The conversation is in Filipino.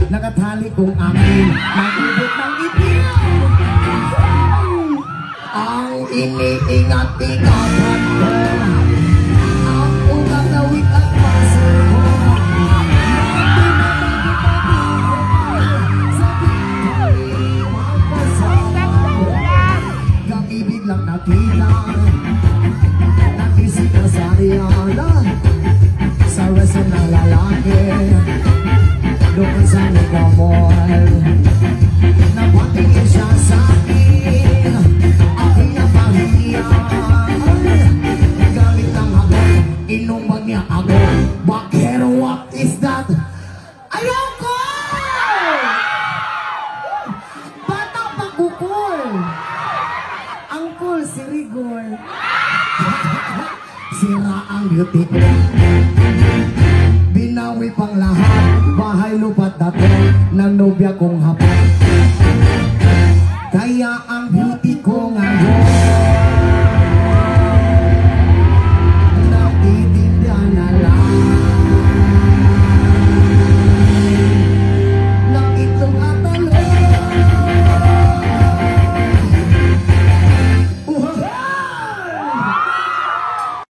Nakatali kong aking nag-ibig ng ibig. Ang iniingat-ingatan ko, ang unang nawit at pasok ko. Sa tingin magkasama, kag-ibig lang nakita, nag-isip na sa riyala, sa reso ng lalaki. Doon sa nagkamol, napatingin siya sa akin, aking napahiyan. Galit lang ako, inumbag niya ako. Bakero, what is that? Ayoko! Bata pagkukul. Ang cool si Rigor. Sira ang beauty ko. Binawi pang lahat, bahay lupat dato ng nobya kong hapon. Kaya ang beauty ko ngayon